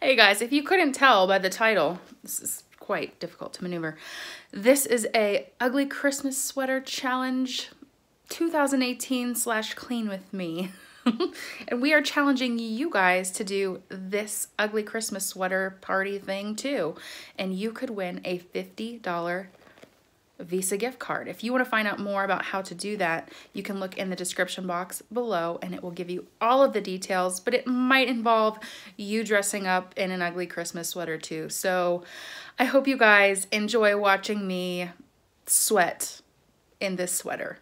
Hey guys, if you couldn't tell by the title, this is quite difficult to maneuver. This is a ugly Christmas sweater challenge 2018/clean with me. And we are challenging you guys to do this ugly Christmas sweater party thing too. And you could win a $50 Visa gift card. If you want to find out more about how to do that, you can look in the description box below and it will give you all of the details, but it might involve you dressing up in an ugly Christmas sweater too. So I hope you guys enjoy watching me sweat in this sweater.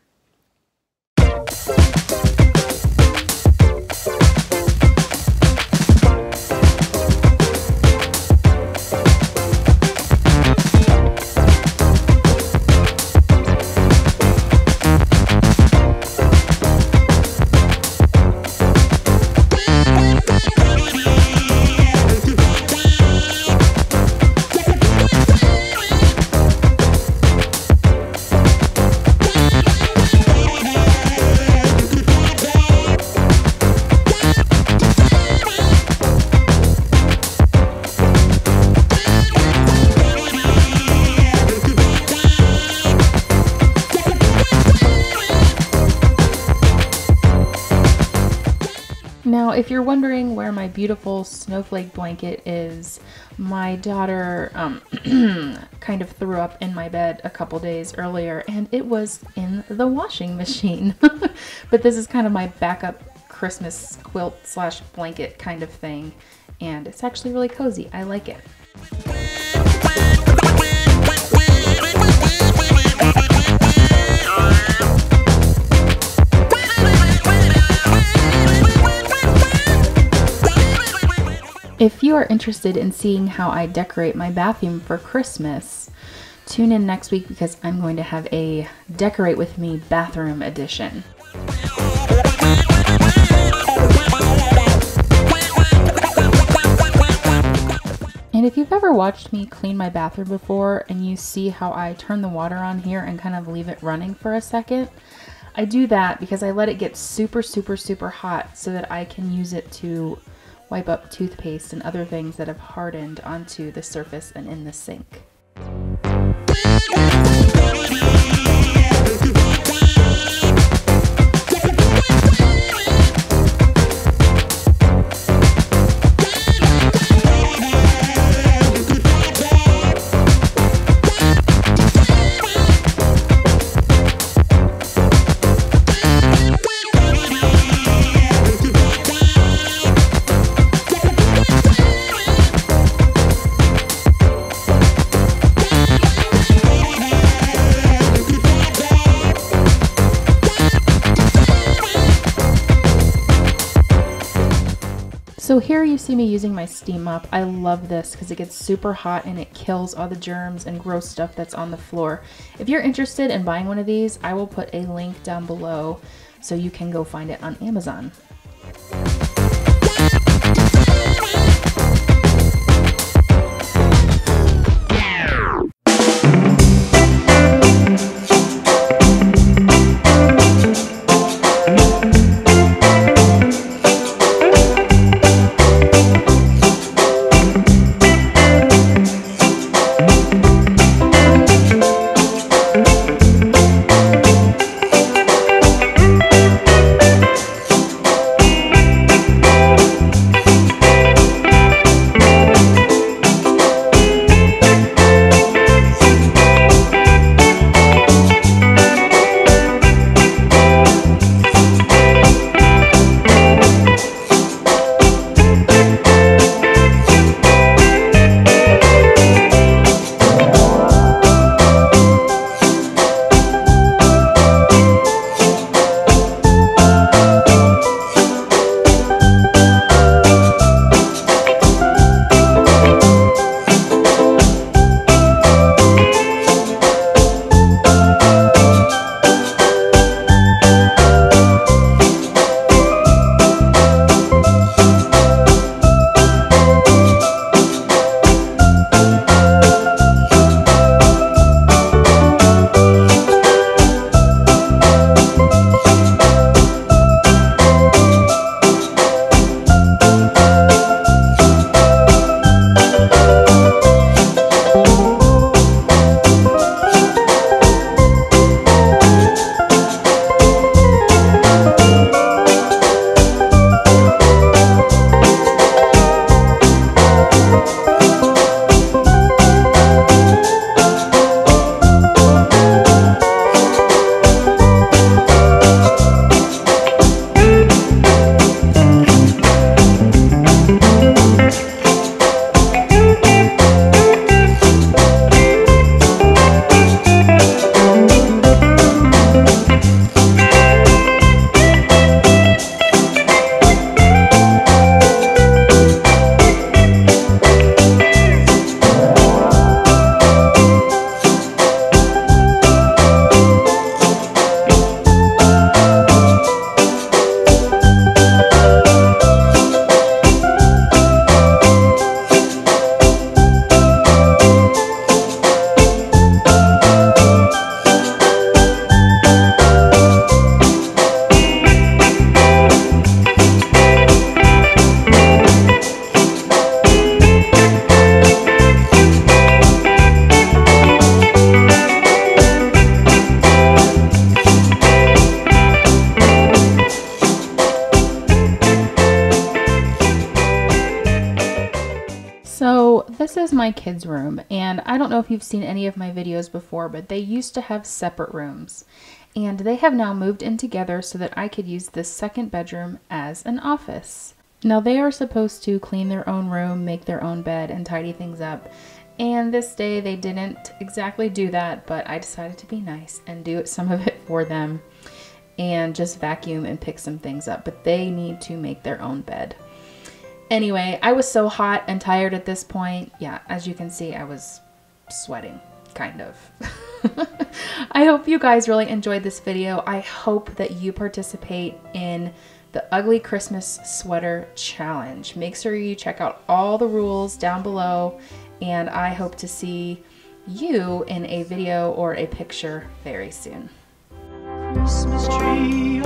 Now, if you're wondering where my beautiful snowflake blanket is, my daughter kind of threw up in my bed a couple days earlier, and it was in the washing machine. But this is kind of my backup Christmas quilt slash blanket kind of thing, and it's actually really cozy. I like it. If you are interested in seeing how I decorate my bathroom for Christmas, tune in next week because I'm going to have a Decorate With Me bathroom edition. And if you've ever watched me clean my bathroom before and you see how I turn the water on here and kind of leave it running for a second, I do that because I let it get super hot so that I can use it to wipe up toothpaste and other things that have hardened onto the surface and in the sink. So here you see me using my steam mop. I love this because it gets super hot and it kills all the germs and gross stuff that's on the floor. If you're interested in buying one of these, I will put a link down below so you can go find it on Amazon. my kids' room, and I don't know if you've seen any of my videos before, but they used to have separate rooms, and they have now moved in together so that I could use this second bedroom as an office. Now they are supposed to clean their own room, make their own bed, and tidy things up, and this day they didn't exactly do that, but I decided to be nice and do some of it for them and just vacuum and pick some things up, but they need to make their own bed. Anyway, I was so hot and tired at this point. Yeah, as you can see, I was sweating, kind of. I hope you guys really enjoyed this video. I hope that you participate in the Ugly Christmas Sweater Challenge. Make sure you check out all the rules down below, and I hope to see you in a video or a picture very soon. Christmas tree.